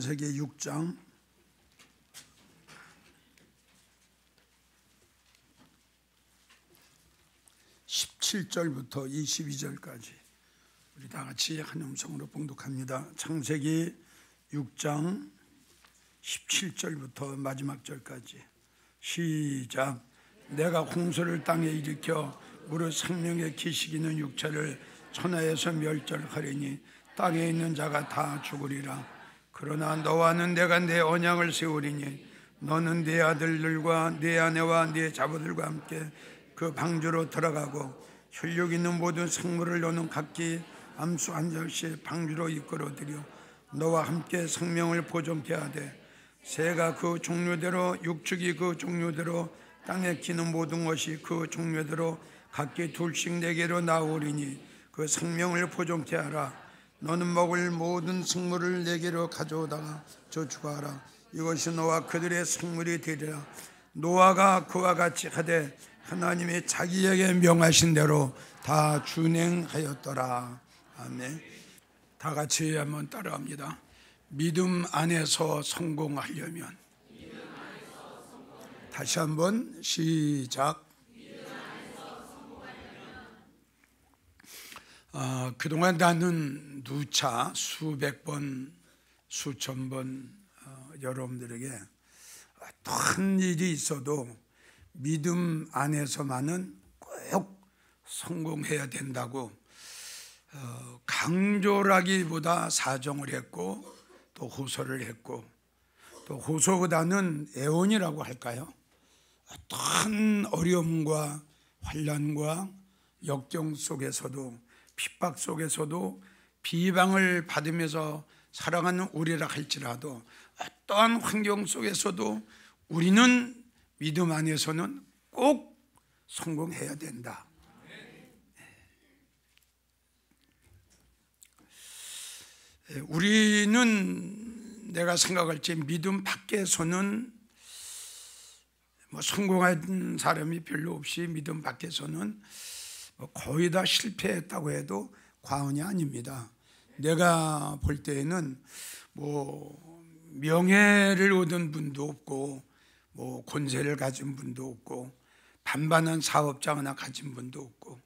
창세기 6장 17절부터 22절까지 우리 다 같이 한 음성으로 봉독합니다. 창세기 6장 17절부터 마지막 절까지 시작. 내가 홍수를 땅에 일으켜 무릇 생명의 기식이는 육체를 천하에서 멸절하리니 땅에 있는 자가 다 죽으리라. 그러나 너와는 내가 내 언약을 세우리니 너는 네 아들들과 네 아내와 네 자부들과 함께 그 방주로 들어가고 혈육 있는 모든 생물을 너는 각기 암수 한 절씩 방주로 이끌어들여 너와 함께 생명을 보존케 하되 새가 그 종류대로 육축이 그 종류대로 땅에 기는 모든 것이 그 종류대로 각기 둘씩 내게로 나오리니 그 생명을 보존케 하라. 너는 먹을 모든 생물을 내게로 가져오다가 저축하라. 이것이 너와 그들의 생물이 되리라. 노아가 그와 같이 하되 하나님이 자기에게 명하신 대로 다 준행하였더라. 아멘. 다 같이 한번 따라합니다. 믿음 안에서 성공하려면. 다시 한번 시작. 그동안 나는 누차 수백 번, 수천 번 여러분들에게 어떤 일이 있어도 믿음 안에서만은 꼭 성공해야 된다고 강조라기보다 사정을 했고 또 호소를 했고 또 호소보다는 애원이라고 할까요? 어떤 어려움과 환난과 역경 속에서도 핍박 속에서도 비방을 받으면서 살아가는 우리라 할지라도 어떠한 환경 속에서도 우리는 믿음 안에서는 꼭 성공해야 된다. 우리는 내가 생각할 때 믿음 밖에서는 성공한 사람이 별로 없이 믿음 밖에서는 거의 다 실패했다고 해도 과언이 아닙니다. 내가 볼 때에는 명예를 얻은 분도 없고 권세를 가진 분도 없고 반반한 사업장 하나 가진 분도 없고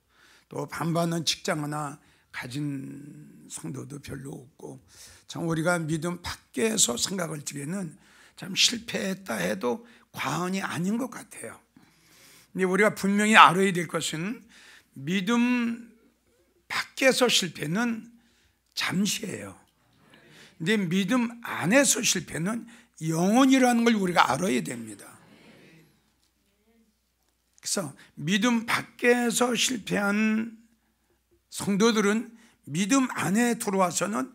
또 반반한 직장 하나 가진 성도도 별로 없고 참 우리가 믿음 밖에서 생각할 적에는 참 실패했다 해도 과언이 아닌 것 같아요. 근데 우리가 분명히 알아야 될 것은 믿음 밖에서 실패는 잠시예요. 근데 믿음 안에서 실패는 영원이라는 걸 우리가 알아야 됩니다. 그래서 믿음 밖에서 실패한 성도들은 믿음 안에 들어와서는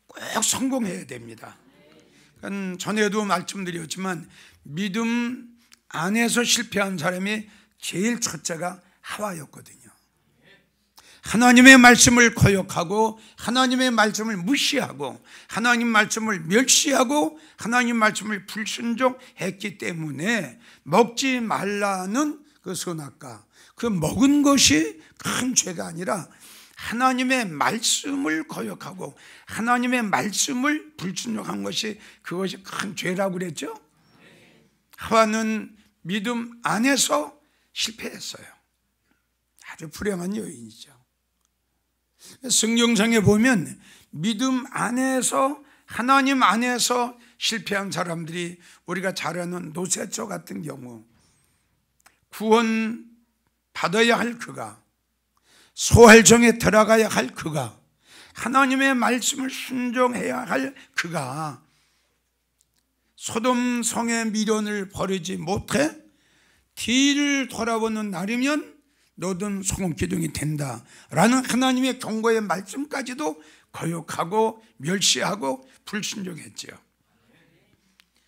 꼭 성공해야 됩니다. 전에도 말씀드렸지만 믿음 안에서 실패한 사람이 제일 첫째가 하와였거든요. 하나님의 말씀을 거역하고 하나님의 말씀을 무시하고 하나님 말씀을 멸시하고 하나님 말씀을 불순종했기 때문에 먹지 말라는 그 선악과 그 먹은 것이 큰 죄가 아니라 하나님의 말씀을 거역하고 하나님의 말씀을 불순종한 것이 그것이 큰 죄라고 그랬죠. 하와는 믿음 안에서 실패했어요. 아주 불행한 여인이죠. 성경상에 보면 믿음 안에서 하나님 안에서 실패한 사람들이 우리가 잘 아는 노새처 같은 경우 구원 받아야 할 그가 소활정에 들어가야 할 그가 하나님의 말씀을 순종해야 할 그가 소돔 성의 미련을 버리지 못해 뒤를 돌아보는 날이면 너든 소금기둥이 된다라는 하나님의 경고의 말씀까지도 거역하고 멸시하고 불순종했지요.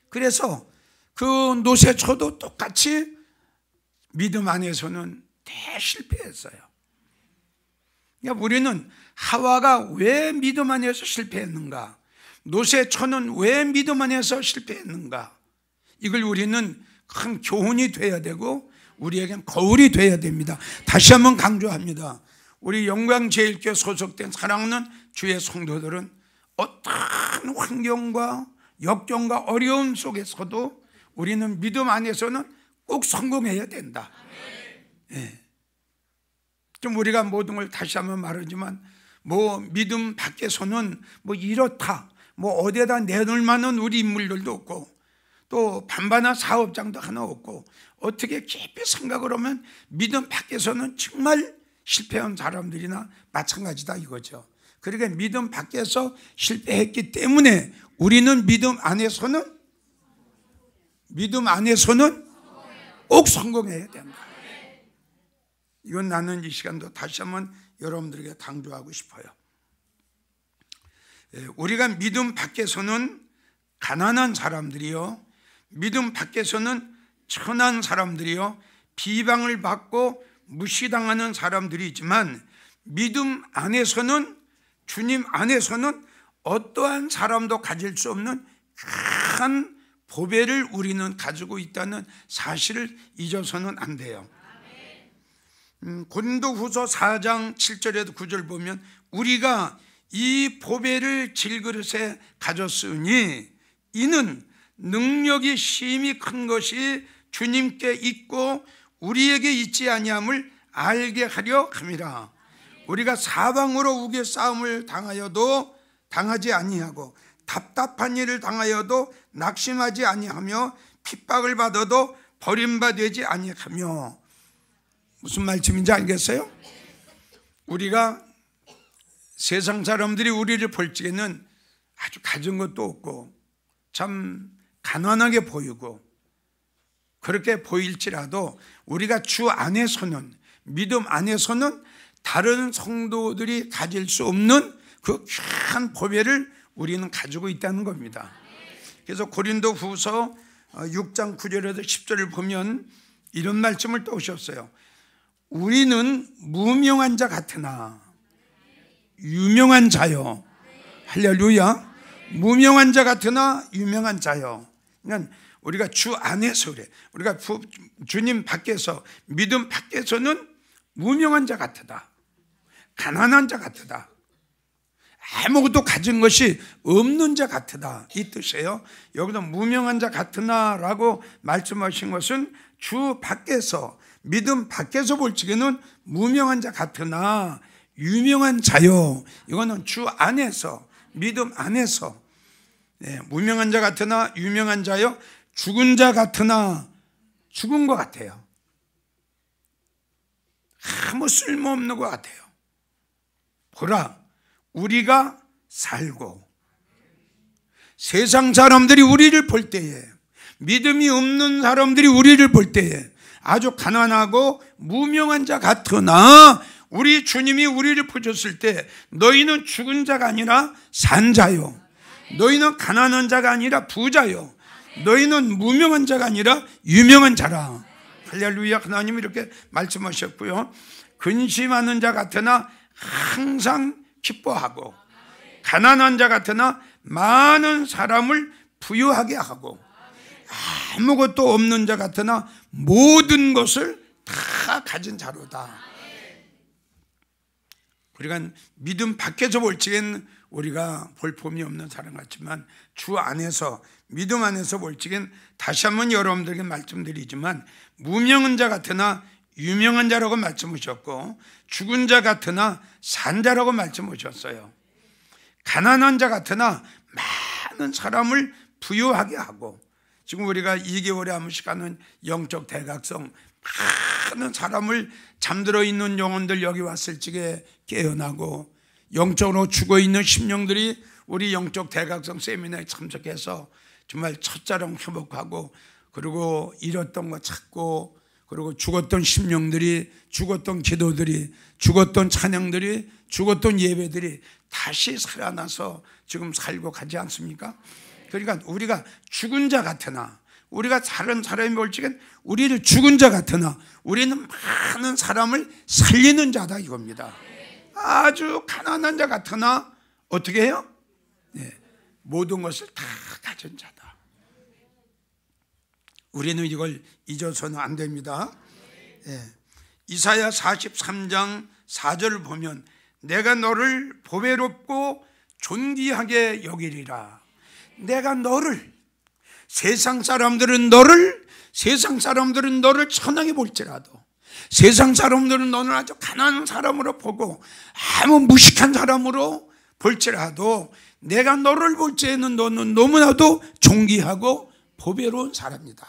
그래서 그 노새초도 똑같이 믿음 안에서는 대실패했어요. 그러니까 우리는 하와가 왜 믿음 안에서 실패했는가, 노새초는 왜 믿음 안에서 실패했는가, 이걸 우리는 큰 교훈이 돼야 되고 우리에겐 거울이 돼야 됩니다. 다시 한번 강조합니다. 우리 영광제일교회 소속된 사랑하는 주의 성도들은 어떠한 환경과 역경과 어려움 속에서도 우리는 믿음 안에서는 꼭 성공해야 된다. 예. 좀 우리가 모든 걸 다시 한번 말하지만 뭐 믿음 밖에서는 뭐 이렇다, 뭐 어디에다 내놓을 만한 우리 인물들도 없고 또 반반한 사업장도 하나 없고 어떻게 깊이 생각을 하면 믿음 밖에서는 정말 실패한 사람들이나 마찬가지다 이거죠. 그러니까 믿음 밖에서 실패했기 때문에 우리는 믿음 안에서는 꼭 성공해야 된다. 이건 나는 이 시간도 다시 한번 여러분들에게 강조하고 싶어요. 우리가 믿음 밖에서는 가난한 사람들이요, 믿음 밖에서는 천한 사람들이요, 비방을 받고 무시당하는 사람들이지만 믿음 안에서는, 주님 안에서는 어떠한 사람도 가질 수 없는 큰 보배를 우리는 가지고 있다는 사실을 잊어서는 안 돼요. 고린도후서 4장 7절에도 9절 보면 우리가 이 보배를 질그릇에 가졌으니 이는 능력이 심히 큰 것이 주님께 있고 우리에게 있지 아니함을 알게 하려 함이라. 우리가 사방으로 우겨 싸움을 당하여도 당하지 아니하고 답답한 일을 당하여도 낙심하지 아니하며 핍박을 받아도 버림받지 아니하며. 무슨 말씀인지 알겠어요? 우리가 세상 사람들이 우리를 볼 적에는 아주 가진 것도 없고 참 가난하게 보이고 그렇게 보일지라도 우리가 주 안에서는, 믿음 안에서는 다른 성도들이 가질 수 없는 그 귀한 보배를 우리는 가지고 있다는 겁니다. 그래서 고린도후서 6장 9절에서 10절을 보면 이런 말씀을 또 오셨어요. 우리는 무명한 자 같으나 유명한 자요. 할렐루야. 무명한 자 같으나 유명한 자요. 그러니까 우리가 주 안에서 그래. 우리가 주님 밖에서, 믿음 밖에서는 무명한 자 같으다, 가난한 자 같으다, 아무것도 가진 것이 없는 자 같으다, 이 뜻이에요. 여기서 무명한 자 같으나라고 말씀하신 것은 주 밖에서, 믿음 밖에서 볼 적에는 무명한 자 같으나 유명한 자요. 이거는 주 안에서, 믿음 안에서. 네, 무명한 자 같으나 유명한 자요. 죽은 자 같으나 죽은 것 같아요. 아무 쓸모없는 것 같아요. 보라, 우리가 살고 세상 사람들이 우리를 볼 때에, 믿음이 없는 사람들이 우리를 볼 때에 아주 가난하고 무명한 자 같으나 우리 주님이 우리를 보셨을 때 너희는 죽은 자가 아니라 산 자요, 너희는 가난한 자가 아니라 부자요, 너희는 무명한 자가 아니라 유명한 자라. 할렐루야. 하나님이 이렇게 말씀하셨고요. 근심하는 자 같으나 항상 기뻐하고 가난한 자 같으나 많은 사람을 부유하게 하고 아무것도 없는 자 같으나 모든 것을 다 가진 자로다. 우리가 믿음 밖에서 볼 적엔 우리가 볼품이 없는 사람 같지만 주 안에서, 믿음 안에서 볼 적엔 다시 한번 여러분들에게 말씀드리지만 무명한 자 같으나 유명한 자라고 말씀하셨고 죽은 자 같으나 산 자라고 말씀하셨어요. 가난한 자 같으나 많은 사람을 부유하게 하고, 지금 우리가 2개월에 한 번씩 하는 영적 대각성, 많은 사람을 잠들어 있는 영혼들 여기 왔을 적에 깨어나고 영적으로 죽어있는 심령들이 우리 영적 대각성 세미나에 참석해서 정말 첫자랑 회복하고, 그리고 잃었던 거 찾고, 그리고 죽었던 심령들이, 죽었던 기도들이, 죽었던 찬양들이, 죽었던 예배들이 다시 살아나서 지금 살고 가지 않습니까? 그러니까 우리가 죽은 자 같으나, 우리가 다른 사람이 볼 적엔 우리를 죽은 자 같으나 우리는 많은 사람을 살리는 자다 이겁니다. 아주 가난한 자 같으나 어떻게 해요? 네, 모든 것을 다 가진 자다. 우리는 이걸 잊어서는 안 됩니다. 네. 이사야 43장 4절을 보면 내가 너를 보배롭고 존귀하게 여기리라. 내가 너를, 세상 사람들은 너를 천하게 볼지라도, 세상 사람들은 너는 아주 가난한 사람으로 보고 아무 무식한 사람으로 볼지라도 내가 너를 볼 때에는 너는 너무나도 존귀하고 보배로운 사람이다.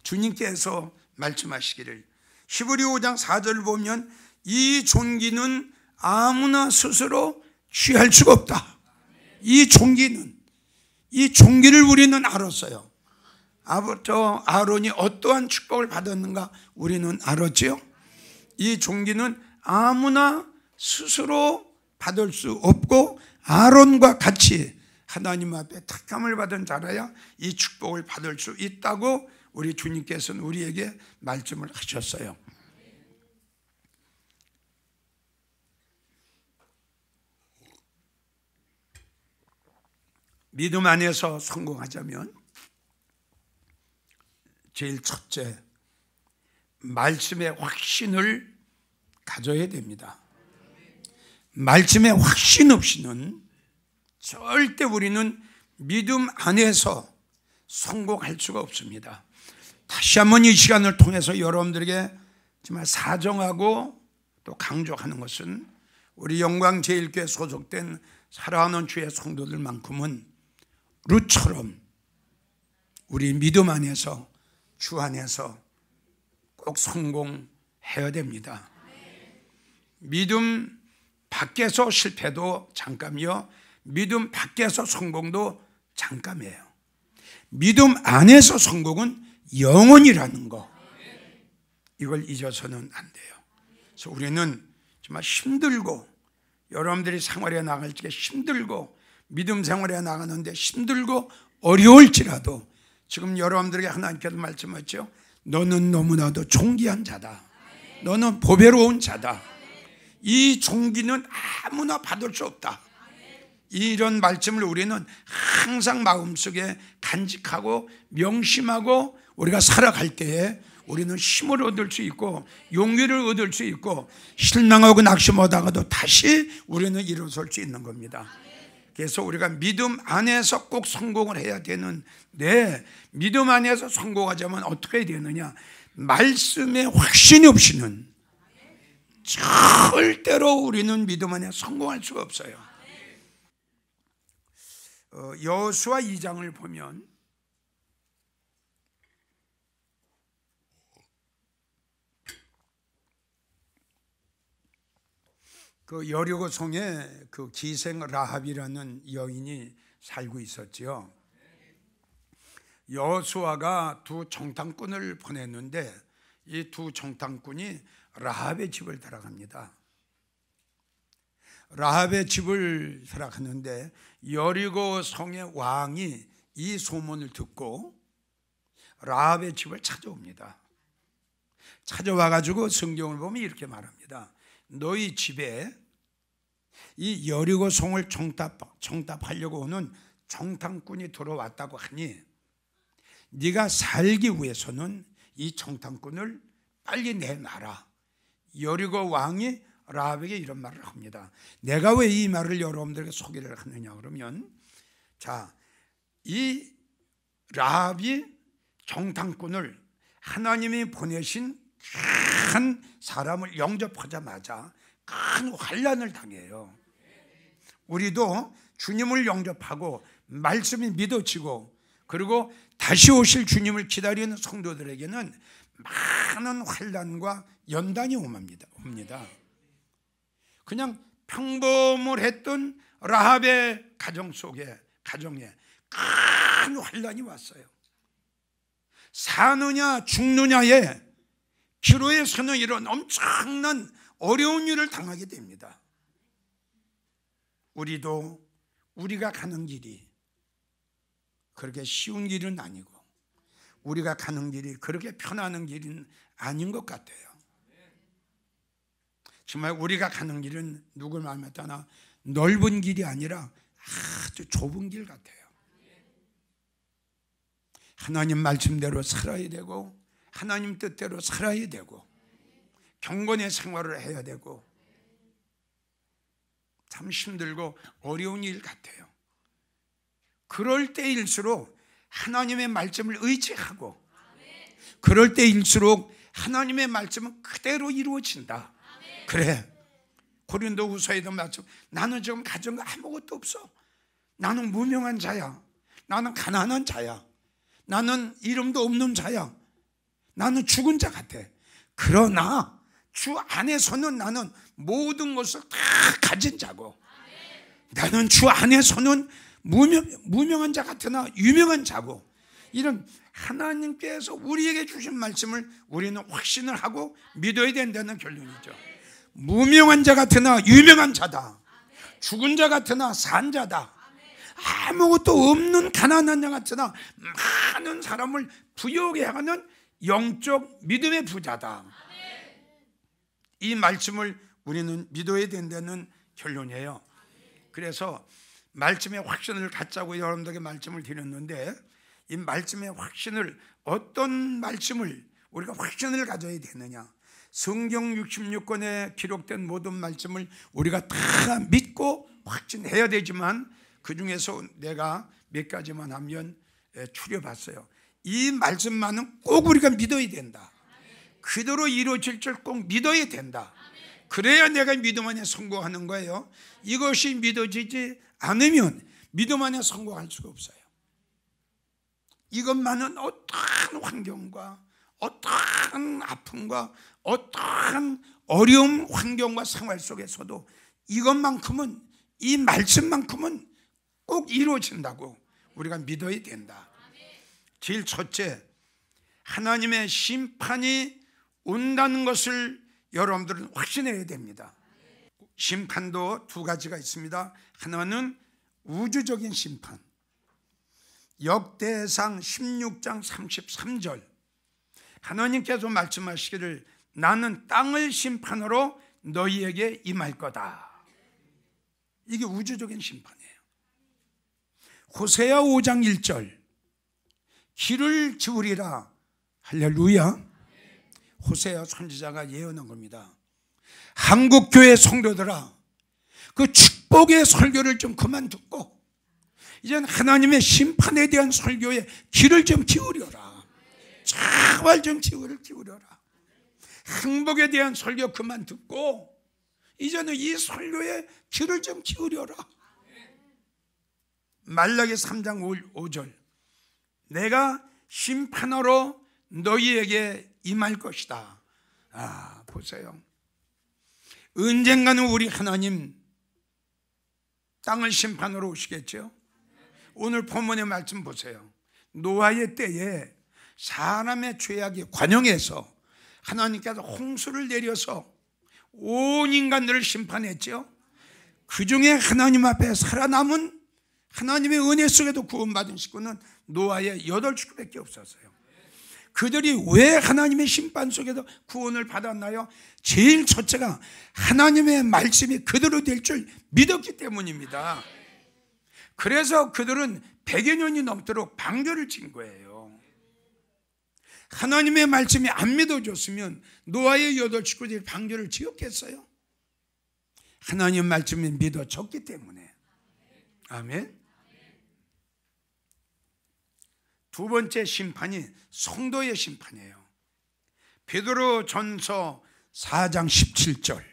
주님께서 말씀하시기를, 히브리 5장 4절을 보면 이 존귀는 아무나 스스로 취할 수가 없다. 이 존귀를 우리는 알았어요. 아론이 어떠한 축복을 받았는가 우리는 알았죠. 이 존귀는 아무나 스스로 받을 수 없고 아론과 같이 하나님 앞에 택함을 받은 자라야 이 축복을 받을 수 있다고 우리 주님께서는 우리에게 말씀을 하셨어요. 믿음 안에서 성공하자면 제일 첫째, 말씀의 확신을 가져야 됩니다. 말씀의 확신 없이는 절대 우리는 믿음 안에서 성공할 수가 없습니다. 다시 한번 이 시간을 통해서 여러분들에게 정말 사정하고 또 강조하는 것은, 우리 영광제일교회 소속된 사랑하는 주의 성도들만큼은 룻처럼 우리 믿음 안에서, 주 안에서 꼭 성공해야 됩니다. 믿음 밖에서 실패도 잠깐이요, 믿음 밖에서 성공도 잠깐이에요. 믿음 안에서 성공은 영원이라는 거, 이걸 잊어서는 안 돼요. 그래서 우리는 정말 힘들고, 여러분들이 생활에 나갈 때 힘들고, 믿음 생활에 나가는데 힘들고 어려울지라도 지금 여러분들에게 하나님께서 말씀하셨죠. 너는 너무나도 존귀한 자다. 너는 보배로운 자다. 이 존귀는 아무나 받을 수 없다. 이런 말씀을 우리는 항상 마음속에 간직하고 명심하고 우리가 살아갈 때에 우리는 힘을 얻을 수 있고 용기를 얻을 수 있고, 실망하고 낙심하다가도 다시 우리는 일어설 수 있는 겁니다. 그래서 우리가 믿음 안에서 꼭 성공을 해야 되는데, 믿음 안에서 성공하자면 어떻게 해야 되느냐, 말씀에 확신이 없이는 절대로 우리는 믿음 안에 성공할 수가 없어요. 여호수아 2장을 보면 그 여리고 성에 그 기생 라합이라는 여인이 살고 있었지요. 여호수아가 두 정탐꾼을 보냈는데 이 두 정탐꾼이 라합의 집을 들어갑니다. 라합의 집을 들어갔는데 여리고 성의 왕이 이 소문을 듣고 라합의 집을 찾아옵니다. 찾아와가지고 성경을 보면 이렇게 말합니다. 너희 집에 이 여리고 성을 정탐하려고 오는 정탐꾼이 들어왔다고 하니 네가 살기 위해서는 이 정탐꾼을 빨리 내놔라. 여리고 왕이 라합에게 이런 말을 합니다. 내가 왜 이 말을 여러분들에게 소개를 하느냐 그러면, 자, 이 라합이 정탐꾼을, 하나님이 보내신 큰 사람을 영접하자마자 큰 환난을 당해요. 우리도 주님을 영접하고 말씀이 믿어지고 그리고 다시 오실 주님을 기다리는 성도들에게는 많은 환난과 연단이 옵니다. 그냥 평범을 했던 라합의 가정에 큰 환난이 왔어요. 사느냐 죽느냐의 기로에 서는 이런 엄청난 어려운 일을 당하게 됩니다. 우리도 우리가 가는 길이 그렇게 쉬운 길은 아니고 우리가 가는 길이 그렇게 편안한 길은 아닌 것 같아요. 정말 우리가 가는 길은 누굴 말하나 넓은 길이 아니라 아주 좁은 길 같아요. 하나님 말씀대로 살아야 되고 하나님 뜻대로 살아야 되고 경건의 생활을 해야 되고 참 힘들고 어려운 일 같아요. 그럴 때일수록 하나님의 말씀을 의지하고, 그럴 때일수록 하나님의 말씀은 그대로 이루어진다. 그래, 고린도후서에도 말씀, 나는 지금 가진 거 아무것도 없어. 나는 무명한 자야. 나는 가난한 자야. 나는 이름도 없는 자야. 나는 죽은 자 같아. 그러나 주 안에서는 나는 모든 것을 다 가진 자고, 나는 주 안에서는 무명한 자 같으나 유명한 자고, 이런 하나님께서 우리에게 주신 말씀을 우리는 확신을 하고 믿어야 된다는 결론이죠. 무명한 자 같으나 유명한 자다. 죽은 자 같으나 산 자다. 아무것도 없는 가난한 자 같으나 많은 사람을 부유하게 하는 영적 믿음의 부자다. 이 말씀을 우리는 믿어야 된다는 결론이에요. 그래서 말씀의 확신을 갖자고 여러분들에게 말씀을 드렸는데, 이 말씀의 확신을, 어떤 말씀을 우리가 확신을 가져야 되느냐? 성경 66권에 기록된 모든 말씀을 우리가 다 믿고 확신해야 되지만, 그 중에서 내가 몇 가지만 하면 추려봤어요. 이 말씀만은 꼭 우리가 믿어야 된다. 그대로 이루어질 줄 꼭 믿어야 된다. 그래야 내가 믿음 안에 성공하는 거예요. 이것이 믿어지지 않으면 믿음 안에 성공할 수가 없어요. 이것만은 어떠한 환경과 어떠한 아픔과 어떠한 어려움 환경과 생활 속에서도 이것만큼은, 이 말씀만큼은 꼭 이루어진다고 우리가 믿어야 된다. 제일 첫째, 하나님의 심판이 온다는 것을 여러분들은 확신해야 됩니다. 심판도 두 가지가 있습니다. 하나는 우주적인 심판, 역대상 16장 33절 하나님께서 말씀하시기를 나는 땅을 심판으로 너희에게 임할 거다. 이게 우주적인 심판이에요. 호세아 5장 1절 길을 지으리라. 할렐루야. 호세아 선지자가 예언한 겁니다. 한국교회 성도들아, 그 축복의 설교를 좀 그만 듣고 이젠 하나님의 심판에 대한 설교에 귀를 좀 기울여라. 제발 좀 귀를 기울여라. 행복에 대한 설교 그만 듣고 이제는 이 설교에 귀를 좀 기울여라. 말라기 3장 5절 내가 심판하러 너희에게 임할 것이다. 아, 보세요. 언젠가는 우리 하나님 땅을 심판하러 오시겠죠. 오늘 본문의 말씀 보세요. 노아의 때에 사람의 죄악이 관영해서 하나님께서 홍수를 내려서 온 인간들을 심판했죠. 그 중에 하나님 앞에 살아남은 하나님의 은혜 속에도 구원받은 식구는 노아의 8식구밖에 없었어요. 그들이 왜 하나님의 심판 속에서 구원을 받았나요? 제일 첫째가 하나님의 말씀이 그대로 될 줄 믿었기 때문입니다. 그래서 그들은 100여 년이 넘도록 방주를 친 거예요. 하나님의 말씀이 안 믿어줬으면 노아의 8식구들이 방주를 지었겠어요? 하나님의 말씀이 믿어졌기 때문에. 아멘. 두 번째 심판이 성도의 심판이에요. 베드로 전서 4장 17절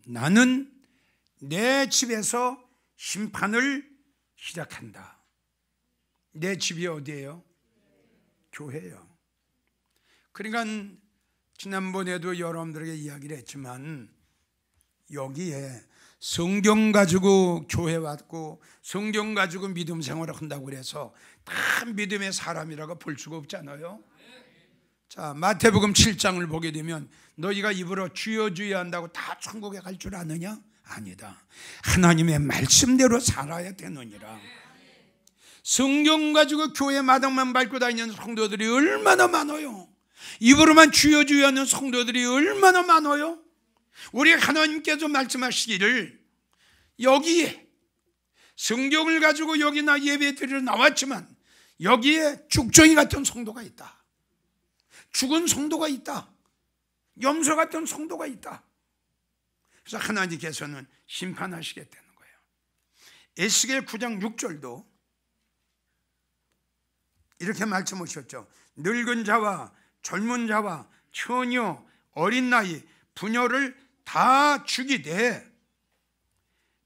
나는 내 집에서 심판을 시작한다. 내 집이 어디예요? 교회예요. 그러니까 지난번에도 여러분들에게 이야기를 했지만 여기에 성경 가지고 교회 왔고 성경 가지고 믿음 생활을 한다고 그래서 다 믿음의 사람이라고 볼 수가 없잖아요. 자, 마태복음 7장을 보게 되면 너희가 입으로 주여 주여 한다고 다 천국에 갈 줄 아느냐? 아니다. 하나님의 말씀대로 살아야 되느니라. 성경 가지고 교회 마당만 밟고 다니는 성도들이 얼마나 많아요. 입으로만 주여 주여 하는 성도들이 얼마나 많아요. 우리 하나님께서 말씀하시기를 여기에 성경을 가지고 여기나 예배 드리러 나왔지만 여기에 죽정이 같은 성도가 있다. 죽은 성도가 있다. 염소 같은 성도가 있다. 그래서 하나님께서는 심판하시겠다는 거예요. 에스겔 9장 6절도 이렇게 말씀하셨죠. 늙은 자와 젊은 자와 처녀 어린 나이 부녀를 다 죽이되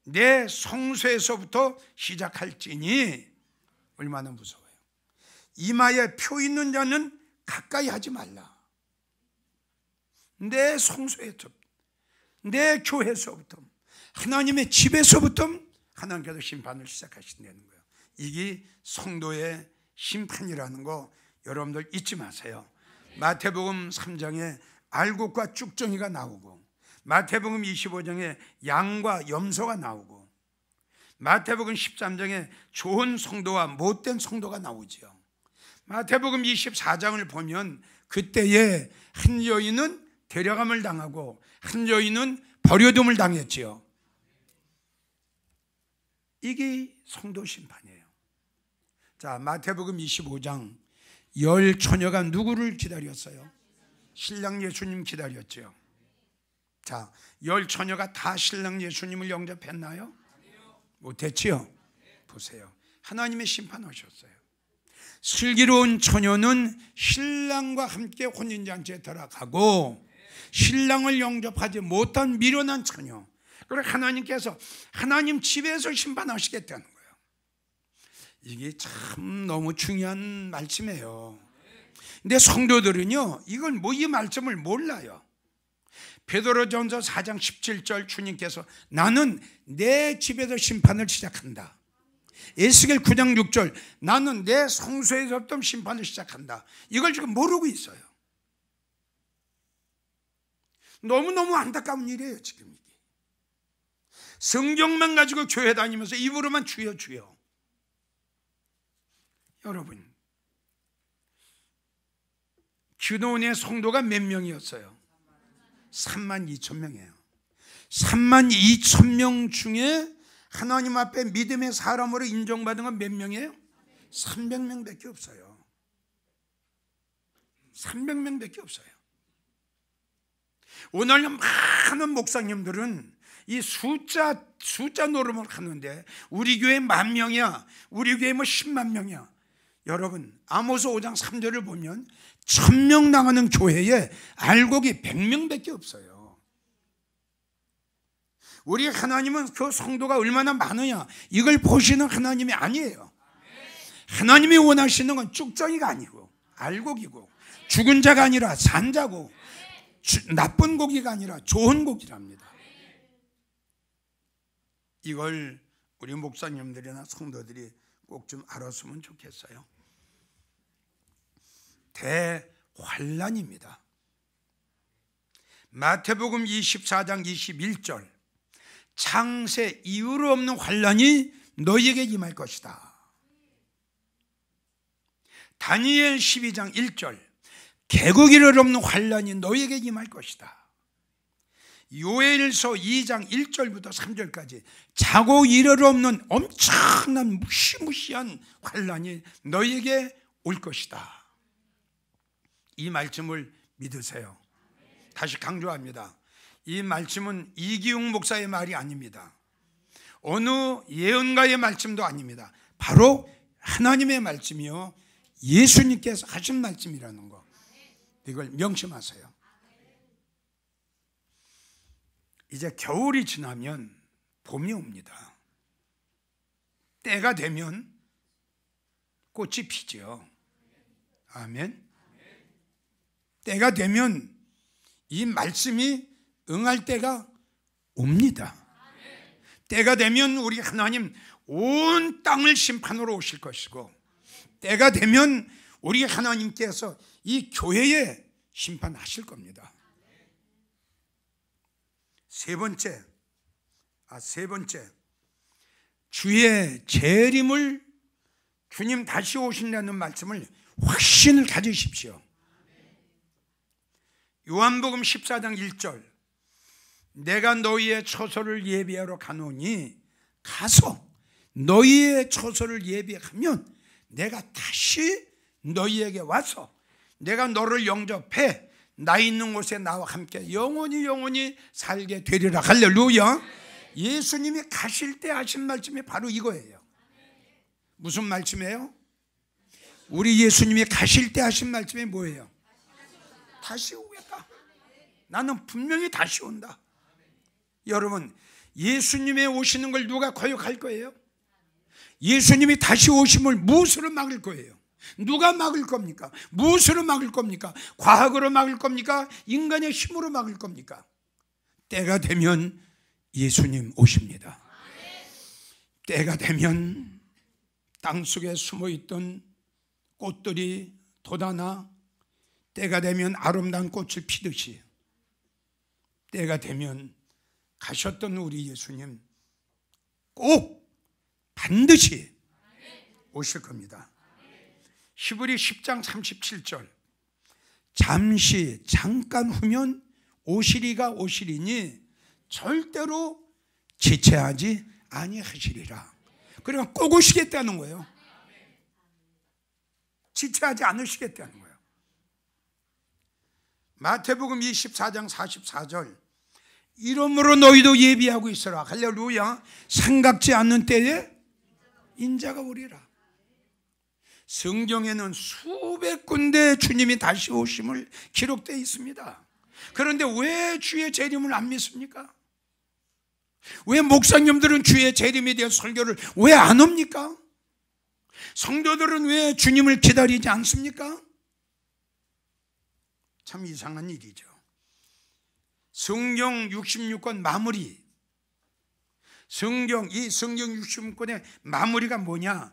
내 성소에서부터 시작할지니. 얼마나 무서워요. 이마에 표 있는 자는 가까이 하지 말라. 내 성소에서, 내 교회에서부터, 하나님의 집에서부터 하나님께서 심판을 시작하신다는 거예요. 이게 성도의 심판이라는 거 여러분들 잊지 마세요. 마태복음 3장에 알곡과 쭉정이가 나오고, 마태복음 25장에 양과 염소가 나오고, 마태복음 13장에 좋은 성도와 못된 성도가 나오죠. 마태복음 24장을 보면 그때에 한 여인은 데려감을 당하고 한 여인은 버려둠을 당했지요. 이게 성도 심판이에요. 자, 마태복음 25장 10 처녀가 누구를 기다렸어요? 신랑 예수님 기다렸죠. 자, 10 처녀가 다 신랑 예수님을 영접했나요? 못했지요. 보세요. 하나님의 심판하셨어요. 슬기로운 처녀는 신랑과 함께 혼인잔치에 들어가고, 신랑을 영접하지 못한 미련한 처녀, 그리고 하나님께서 하나님 집에서 심판하시겠다는 거예요. 이게 참 너무 중요한 말씀이에요. 근데 성도들은요, 이걸 이 말씀을 몰라요. 베드로전서 4장 17절 주님께서 나는 내 집에서 심판을 시작한다. 에스겔 9장 6절 나는 내 성소에서부터 심판을 시작한다. 이걸 지금 모르고 있어요. 너무너무 안타까운 일이에요. 지금 이게 성경만 가지고 교회 다니면서 입으로만 주여 주여. 여러분, 기도원의 성도가 몇 명이었어요? 32,000명이에요 32,000명 중에 하나님 앞에 믿음의 사람으로 인정받은 건 몇 명이에요? 300명밖에 없어요. 300명밖에 없어요. 오늘 많은 목사님들은 이 숫자 노름을 하는데 우리 교회 10,000명이야, 우리 교회 10만 명이야. 여러분, 아모스 5장 3절을 보면 1,000명 나가는 교회에 알곡이 100명밖에 없어요. 우리 하나님은 그 성도가 얼마나 많으냐 이걸 보시는 하나님이 아니에요. 하나님이 원하시는 건 쭉정이가 아니고 알곡이고, 죽은 자가 아니라 산 자고, 나쁜 고기가 아니라 좋은 고기랍니다. 이걸 우리 목사님들이나 성도들이 꼭 좀 알았으면 좋겠어요. 대환란입니다. 마태복음 24장 21절 창세 이후로 없는 환란이 너희에게 임할 것이다. 다니엘 12장 1절 개국 이를 없는 환란이 너희에게 임할 것이다. 요엘서 2장 1절부터 3절까지 자고 일을 없는 엄청난 무시무시한 환란이 너희에게 올 것이다. 이 말씀을 믿으세요. 다시 강조합니다. 이 말씀은 이기웅 목사의 말이 아닙니다. 어느 예언가의 말씀도 아닙니다. 바로 하나님의 말씀이요, 예수님께서 하신 말씀이라는 거, 이걸 명심하세요. 이제 겨울이 지나면 봄이 옵니다. 때가 되면 꽃이 피죠. 아멘. 때가 되면 이 말씀이 응할 때가 옵니다. 때가 되면 우리 하나님 온 땅을 심판으로 오실 것이고, 때가 되면 우리 하나님께서 이 교회에 심판하실 겁니다. 세 번째, 주의 재림을, 주님 다시 오신다는 말씀을 확신을 가지십시오. 요한복음 14장 1절 내가 너희의 처소를 예비하러 가노니, 가서 너희의 처소를 예비하면 내가 다시 너희에게 와서 내가 너를 영접해 나 있는 곳에 나와 함께 영원히 살게 되리라. 할렐루야. 예수님이 가실 때 하신 말씀이 바로 이거예요. 무슨 말씀이에요? 우리 예수님이 가실 때 하신 말씀이 뭐예요? 다시 오겠다. 나는 분명히 다시 온다. 여러분, 예수님의 오시는 걸 누가 거역할 거예요? 예수님이 다시 오심을 무엇으로 막을 거예요? 누가 막을 겁니까? 무엇으로 막을 겁니까? 과학으로 막을 겁니까? 인간의 힘으로 막을 겁니까? 때가 되면 예수님 오십니다. 때가 되면 땅속에 숨어있던 꽃들이 돋아나 때가 되면 아름다운 꽃을 피듯이 때가 되면 가셨던 우리 예수님 꼭 반드시 오실 겁니다. 히브리 10장 37절 잠깐 후면 오시리가 오시리니 절대로 지체하지 아니하시리라. 그러니까 꼭 오시겠다는 거예요. 지체하지 않으시겠다는 거예요. 마태복음 24장 44절 이러므로 너희도 예비하고 있어라. 할렐루야. 생각지 않는 때에 인자가 오리라. 성경에는 수백 군데 주님이 다시 오심을 기록되어 있습니다. 그런데 왜 주의 재림을 안 믿습니까? 왜 목사님들은 주의 재림에 대한 설교를 왜 안 합니까? 성도들은 왜 주님을 기다리지 않습니까? 참 이상한 일이죠. 성경 66권 마무리, 성경 66권의 마무리가 뭐냐?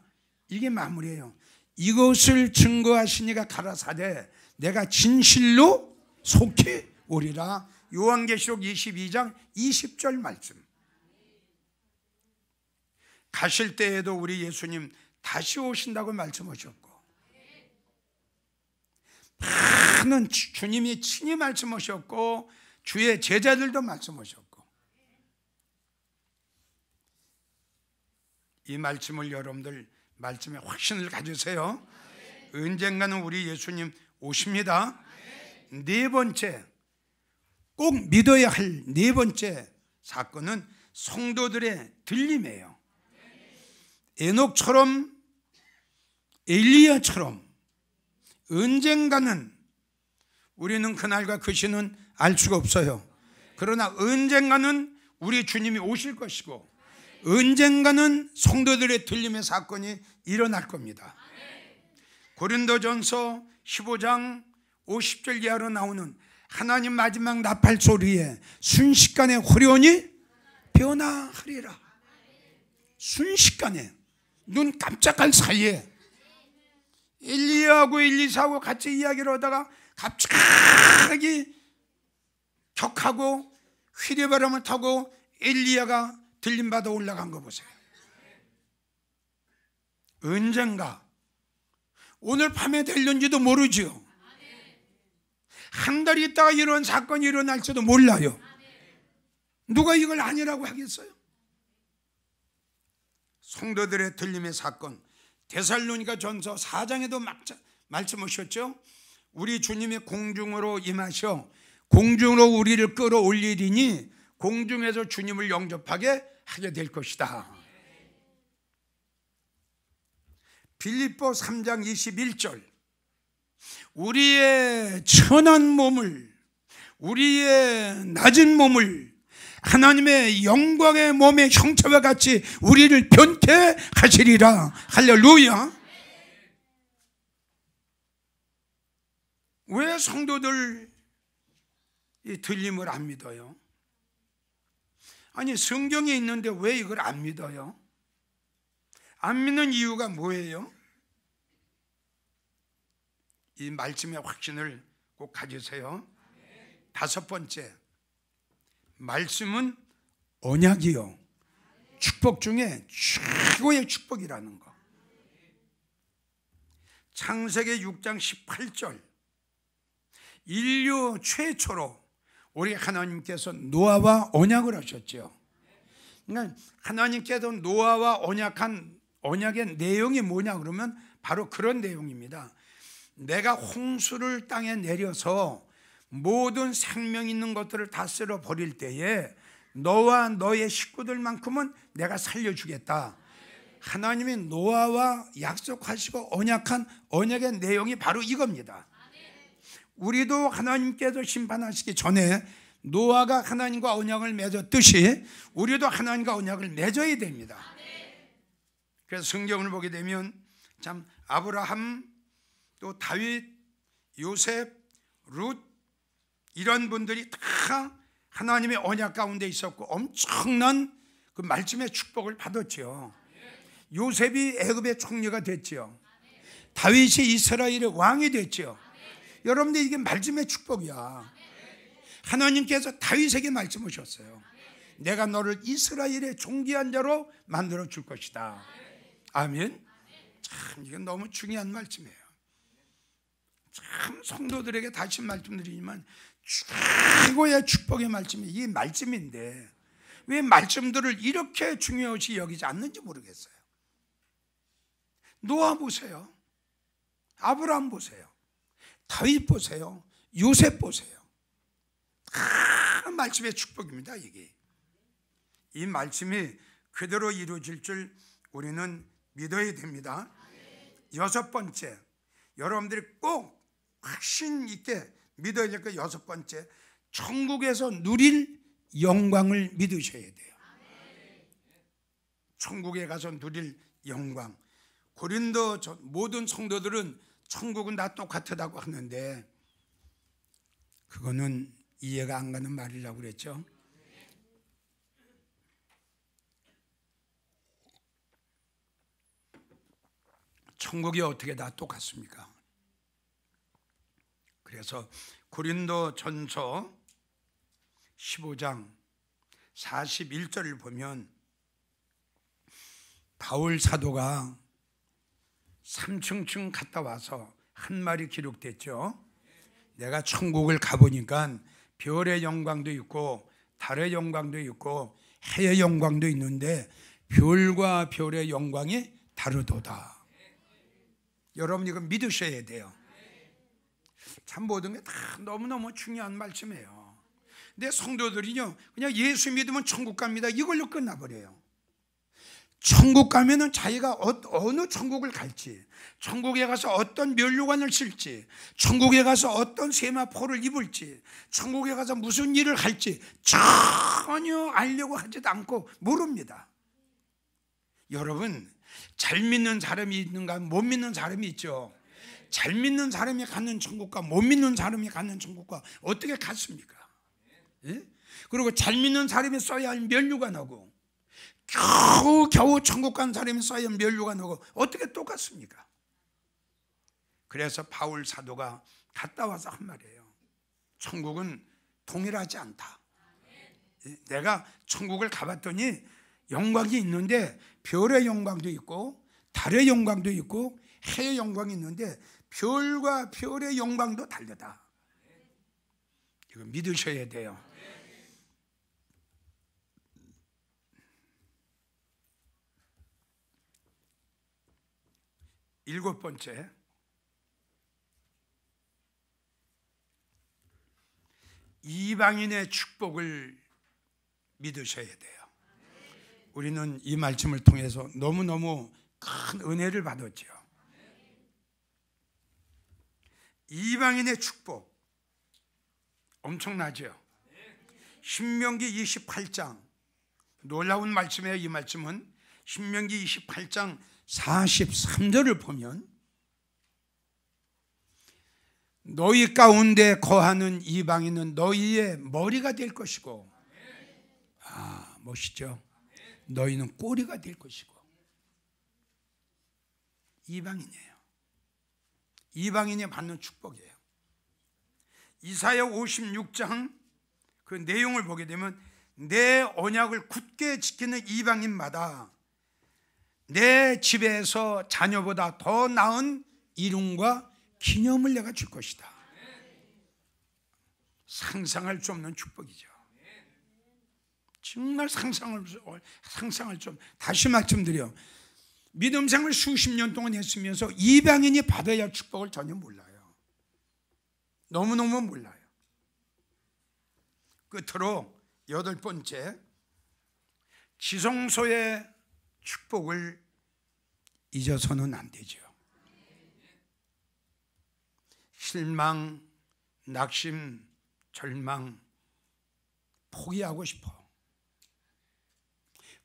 이게 마무리예요. 이것을 증거하시니가 가라사대 내가 진실로 속히 오리라. 요한계시록 22장 20절 말씀. 가실 때에도 우리 예수님 다시 오신다고 말씀하셨고, 많은 주님이 친히 말씀하셨고 주의 제자들도 말씀하셨고, 이 말씀을 여러분들 말씀에 확신을 가지세요. 언젠가는 우리 예수님 오십니다. 네 번째, 꼭 믿어야 할 네 번째 사건은 성도들의 들림이에요. 에녹처럼 엘리야처럼 언젠가는, 우리는 그날과 그 시는 알 수가 없어요. 그러나 언젠가는 우리 주님이 오실 것이고 언젠가는 성도들의 들림의 사건이 일어날 겁니다. 고린도전서 15장 50절 이하로 나오는 하나님 마지막 나팔 소리에 순식간에 화려하니 변화하리라. 순식간에, 눈 깜짝할 사이에 엘리야하고 엘리사하고 같이 이야기를 하다가 갑자기 격하고 휘리바람을 타고 엘리야가 들림받아 올라간 거 보세요. 언젠가, 오늘 밤에 될는지도 모르죠. 한 달 있다가 이런 사건이 일어날지도 몰라요. 누가 이걸 아니라고 하겠어요? 성도들의 들림의 사건, 데살로니가 전서 4장에도 말씀하셨죠. 우리 주님이 공중으로 임하셔 공중으로 우리를 끌어올리리니 공중에서 주님을 영접하게 하게 될 것이다. 빌립보 3장 21절 우리의 천한 몸을, 우리의 낮은 몸을 하나님의 영광의 몸의 형체와 같이 우리를 변태하시리라. 할렐루야. 왜 성도들 이 들림을 안 믿어요? 아니, 성경에 있는데 왜 이걸 안 믿어요? 안 믿는 이유가 뭐예요? 이 말씀의 확신을 꼭 가지세요. 다섯 번째, 말씀은 언약이요, 축복 중에 최고의 축복이라는 거. 창세기 6장 18절 인류 최초로 우리 하나님께서 노아와 언약을 하셨죠. 그러니까 하나님께서 노아와 언약한 언약의 내용이 뭐냐 그러면 바로 그런 내용입니다. 내가 홍수를 땅에 내려서 모든 생명 있는 것들을 다 쓸어 버릴 때에 너와 너의 식구들만큼은 내가 살려주겠다. 하나님이 노아와 약속하시고 언약한 언약의 내용이 바로 이겁니다. 우리도 하나님께서 심판하시기 전에 노아가 하나님과 언약을 맺었듯이 우리도 하나님과 언약을 맺어야 됩니다. 그래서 성경을 보게 되면 참 아브라함, 또 다윗, 요셉, 룻 이런 분들이 다 하나님의 언약 가운데 있었고 엄청난 그 말씀의 축복을 받았죠. 요셉이 애굽의 총리가 됐죠. 다윗이 이스라엘의 왕이 됐죠. 여러분들 이게 말씀의 축복이야. 하나님께서 다윗에게 말씀하셨어요. 내가 너를 이스라엘의 존귀한 자로 만들어 줄 것이다. 아멘. 참 이건 너무 중요한 말씀이에요. 참 성도들에게 다시 말씀드리지만 최고의 축복의 말씀이 이 말씀인데 왜 말씀들을 이렇게 중요시 여기지 않는지 모르겠어요. 노아 보세요. 아브라함 보세요. 다윗 보세요. 요셉 보세요. 다 말씀의 축복입니다. 이게 이 말씀이 그대로 이루어질 줄 우리는 믿어야 됩니다. 여섯 번째, 여러분들이 꼭 확신 있게 믿어야 될 거 여섯 번째, 천국에서 누릴 영광을 믿으셔야 돼요. 천국에 가서 누릴 영광. 고린도 모든 성도들은 천국은 다 똑같다고 하는데 그거는 이해가 안 가는 말이라고 그랬죠. 천국이 어떻게 다 똑같습니까? 그래서 고린도 전서 15장 41절을 보면 바울 사도가 3층층 갔다 와서 한 말이 기록됐죠. 내가 천국을 가보니까 별의 영광도 있고 달의 영광도 있고 해의 영광도 있는데 별과 별의 영광이 다르도다. 여러분 이거 믿으셔야 돼요. 참 모든 게 다 너무너무 중요한 말씀이에요. 근데 성도들이요 그냥 예수 믿으면 천국 갑니다 이걸로 끝나버려요. 천국 가면은 자기가 어느 천국을 갈지, 천국에 가서 어떤 면류관을 쓸지, 천국에 가서 어떤 세마포를 입을지, 천국에 가서 무슨 일을 할지 전혀 알려고 하지도 않고 모릅니다. 여러분 잘 믿는 사람이 있는가 못 믿는 사람이 있죠. 잘 믿는 사람이 가는 천국과 못 믿는 사람이 가는 천국과 어떻게 같습니까? 예? 그리고 잘 믿는 사람이 써야 할 면류관하고 겨우 천국 간 사람이 써야 할 면류관하고 어떻게 똑같습니까? 그래서 바울 사도가 갔다 와서 한 말이에요. 천국은 동일하지 않다. 내가 천국을 가봤더니 영광이 있는데 별의 영광도 있고 달의 영광도 있고 해의 영광이 있는데 별과 별의 영광도 다르다. 이거 믿으셔야 돼요. 일곱 번째, 이방인의 축복을 믿으셔야 돼요. 우리는 이 말씀을 통해서 너무너무 큰 은혜를 받았죠. 이방인의 축복 엄청나죠. 신명기 28장 놀라운 말씀이에요. 이 말씀은 신명기 28장 43절을 보면 너희 가운데 거하는 이방인은 너희의 머리가 될 것이고, 아 멋있죠. 너희는 꼬리가 될 것이고. 이방인이에요. 이방인이 받는 축복이에요. 이사야 56장 그 내용을 보게 되면 내 언약을 굳게 지키는 이방인마다 내 집에서 자녀보다 더 나은 이름과 기념을 내가 줄 것이다. 상상할 수 없는 축복이죠. 정말 상상할 수 없는. 다시 말씀드려, 믿음 생활 수십 년 동안 했으면서 이방인이 받아야 할 축복을 전혀 몰라요. 너무너무 몰라요. 끝으로 여덟 번째, 지성소의 축복을 잊어서는 안 되죠. 실망, 낙심, 절망, 포기하고 싶어.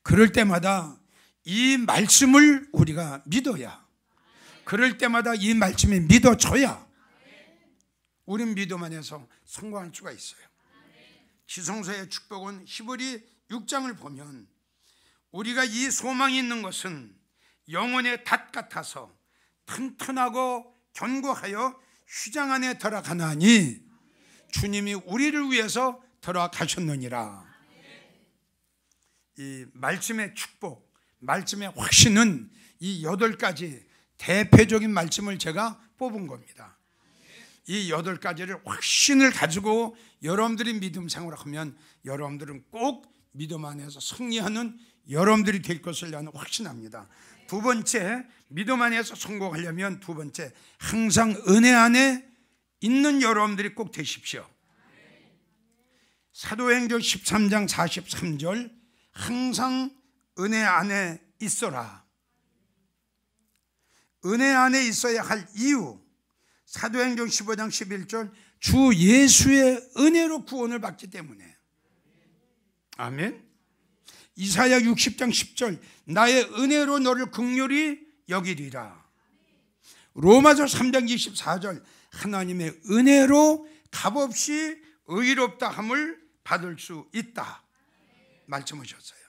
그럴 때마다 이 말씀을 우리가 믿어야, 그럴 때마다 이 말씀이 믿어져야 우린 믿음 안에서 성공할 수가 있어요. 지성소의 축복은 히브리 6장을 보면 우리가 이 소망이 있는 것은 영혼의 닷 같아서 튼튼하고 견고하여 휘장 안에 들어가나니 주님이 우리를 위해서 들어가셨느니라. 이 말씀의 축복, 말씀의 확신은 이 8가지 대표적인 말씀을 제가 뽑은 겁니다. 이 8가지를 확신을 가지고 여러분들이 믿음 생활을 하면 여러분들은 꼭 믿음 안에서 승리하는 여러분들이 될 것을 나는 확신합니다. 두 번째, 믿음 안에서 성공하려면 두 번째, 항상 은혜 안에 있는 여러분들이 꼭 되십시오. 사도행전 13장 43절, 항상 은혜 안에 있어라. 은혜 안에 있어야 할 이유, 사도행전 15장 11절, 주 예수의 은혜로 구원을 받기 때문에. 아멘. 이사야 60장 10절, 나의 은혜로 너를 긍휼히 여기리라. 로마서 3장 24절, 하나님의 은혜로 값없이 의롭다 함을 받을 수 있다 말씀하셨어요.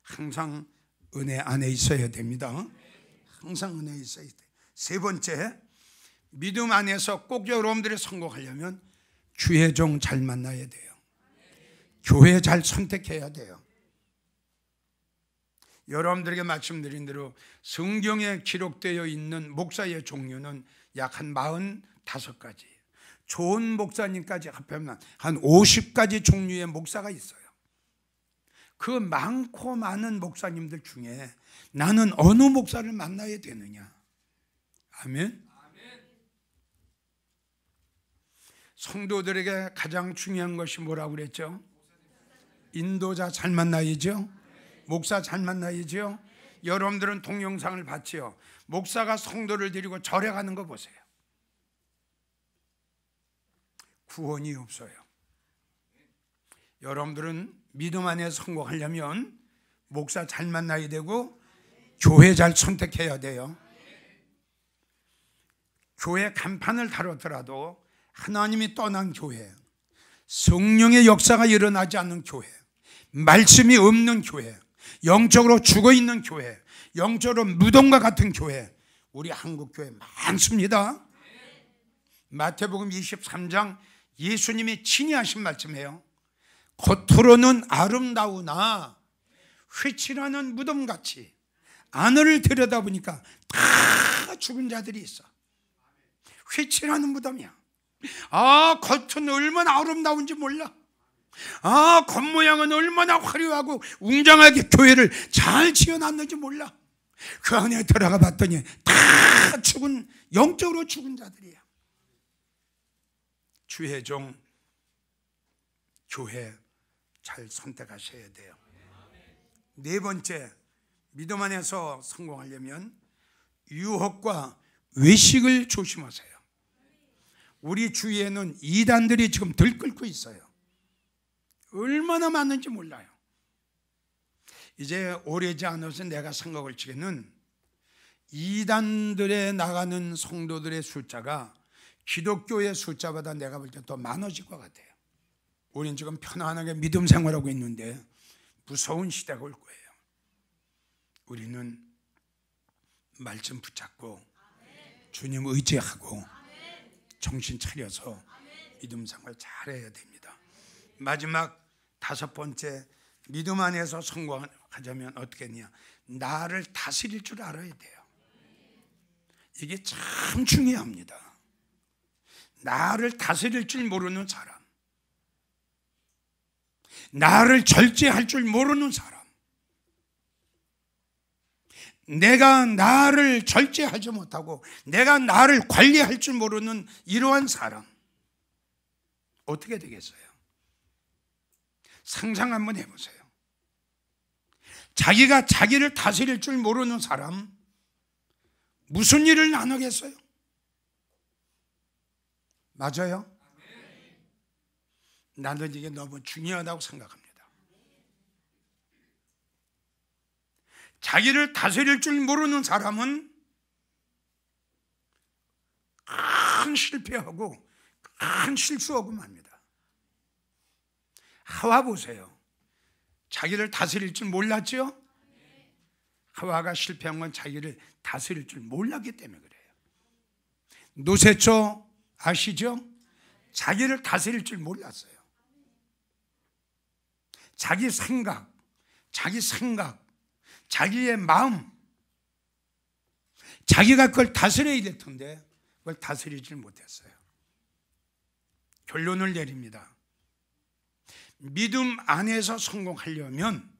항상 은혜 안에 있어야 됩니다. 항상 은혜에 있어야 돼요. 세 번째, 믿음 안에서 꼭 여러분들이 성공하려면 주의 종 잘 만나야 돼요. 교회 잘 선택해야 돼요. 여러분들에게 말씀드린 대로 성경에 기록되어 있는 목사의 종류는 약 한 45가지, 좋은 목사님까지 합하면 한 50가지 종류의 목사가 있어요. 그 많고 많은 목사님들 중에 나는 어느 목사를 만나야 되느냐? 아멘. 성도들에게 가장 중요한 것이 뭐라고 그랬죠? 인도자 잘 만나야죠. 목사 잘 만나야죠. 여러분들은 동영상을 봤지요. 목사가 성도를 데리고 절에 가는 거 보세요. 구원이 없어요. 여러분들은 믿음 안에 성공하려면 목사 잘 만나야 되고 교회 잘 선택해야 돼요. 교회 간판을 다루더라도 하나님이 떠난 교회, 성령의 역사가 일어나지 않는 교회, 말씀이 없는 교회, 영적으로 죽어있는 교회, 영적으로 무덤과 같은 교회, 우리 한국 교회 많습니다. 마태복음 23장 예수님이 친히 하신 말씀이에요. 겉으로는 아름다우나 회칠하는 무덤같이 안을 들여다보니까 다 죽은 자들이 있어. 회칠하는 무덤이야. 겉은 얼마나 아름다운지 몰라. 겉모양은 얼마나 화려하고 웅장하게 교회를 잘 지어놨는지 몰라. 그 안에 들어가 봤더니 다 죽은, 영적으로 죽은 자들이야. 주의 종 교회 잘 선택하셔야 돼요. 네 번째, 믿음 안에서 성공하려면 유혹과 외식을 조심하세요. 우리 주위에는 이단들이 지금 들끓고 있어요. 얼마나 많은지 몰라요. 이제 오래지 않아서 내가 생각을 치기는 이단들에 나가는 성도들의 숫자가 기독교의 숫자보다 내가 볼 때 더 많아질 것 같아요. 우리는 지금 편안하게 믿음 생활하고 있는데 무서운 시대가 올 거예요. 우리는 말씀 붙잡고 주님 의지하고 정신 차려서 믿음 생활 잘해야 됩니다. 마지막 다섯 번째, 믿음 안에서 성공하자면 어떻게 했냐? 나를 다스릴 줄 알아야 돼요. 이게 참 중요합니다. 나를 다스릴 줄 모르는 사람, 나를 절제할 줄 모르는 사람, 내가 나를 절제하지 못하고 내가 나를 관리할 줄 모르는 이러한 사람, 어떻게 되겠어요? 상상 한번 해보세요. 자기가 자기를 다스릴 줄 모르는 사람 무슨 일을 안 하겠어요? 맞아요? 나는 이게 너무 중요하다고 생각합니다. 자기를 다스릴 줄 모르는 사람은 큰 실패하고 큰 실수하고 맙니다. 하와 보세요. 자기를 다스릴 줄 몰랐죠? 하와가 실패한 건 자기를 다스릴 줄 몰랐기 때문에 그래요. 노새초 아시죠? 자기를 다스릴 줄 몰랐어요. 자기 생각, 자기의 마음, 자기가 그걸 다스려야 될 텐데 그걸 다스리질 못했어요. 결론을 내립니다. 믿음 안에서 성공하려면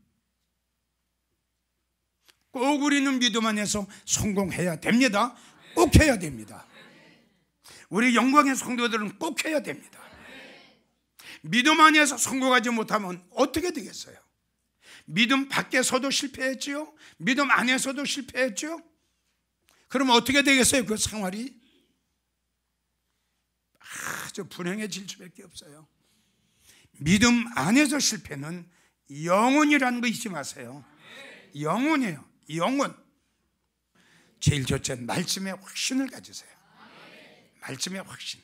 꼭 우리는 믿음 안에서 성공해야 됩니다. 꼭 해야 됩니다. 우리 영광의 성도들은 꼭 해야 됩니다. 믿음 안에서 성공하지 못하면 어떻게 되겠어요? 믿음 밖에서도 실패했지요? 믿음 안에서도 실패했죠? 그럼 어떻게 되겠어요? 그 생활이 아주 불행해질 수밖에 없어요. 믿음 안에서 실패는 영혼이라는 거 잊지 마세요. 영혼이에요. 영혼. 제일 첫째, 말씀의 확신을 가지세요. 말씀의 확신.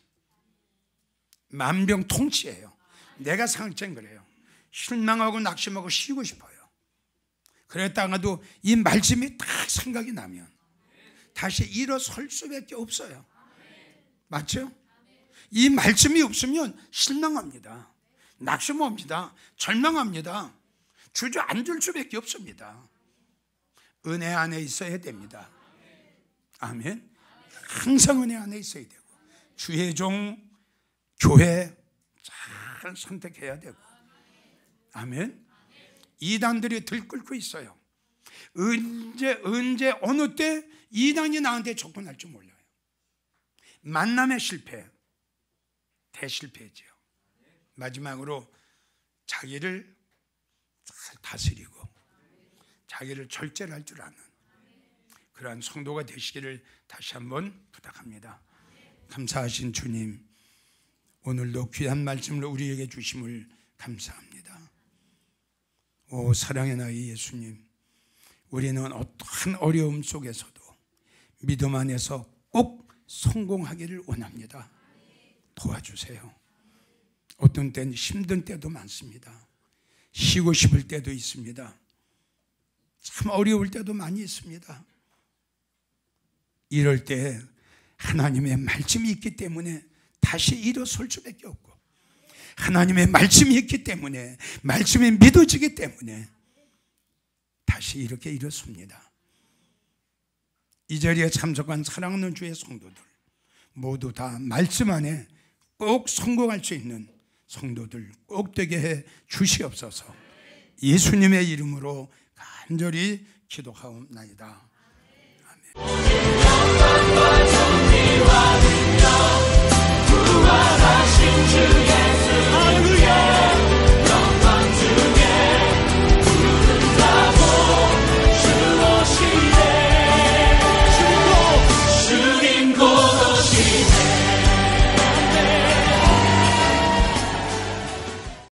만병통치예요. 내가 생각할 땐 그래요. 실망하고 낙심하고 쉬고 싶어요. 그랬다가도 이 말씀이 딱 생각이 나면 다시 일어설 수밖에 없어요. 맞죠? 이 말씀이 없으면 실망합니다. 낙심합니다. 절망합니다. 주저앉을 수밖에 없습니다. 은혜 안에 있어야 됩니다. 아멘. 항상 은혜 안에 있어야 되고 주의 종, 교회 잘 선택해야 되고. 아멘. 이단들이 들끓고 있어요. 언제 어느 때 이단이 나한테 접근할 줄 몰라요. 만남의 실패, 대실패죠. 마지막으로 자기를 잘 다스리고 자기를 절제할 줄 아는 그러한 성도가 되시기를 다시 한번 부탁합니다. 감사하신 주님, 오늘도 귀한 말씀을 우리에게 주심을 감사합니다. 오 사랑의 나의 예수님, 우리는 어떠한 어려움 속에서도 믿음 안에서 꼭 성공하기를 원합니다. 도와주세요. 어떤 때는 힘든 때도 많습니다. 쉬고 싶을 때도 있습니다. 참 어려울 때도 많이 있습니다. 이럴 때 하나님의 말씀이 있기 때문에 다시 일어설 수밖에 없고, 하나님의 말씀이 있기 때문에, 말씀이 믿어지기 때문에 다시 이렇게 일어섭니다. 이 자리에 참석한 사랑하는 주의 성도들 모두 다 말씀 안에 꼭 성공할 수 있는 성도들 꼭 되게 해 주시옵소서. 예수님의 이름으로 간절히 기도하옵나이다. 아멘.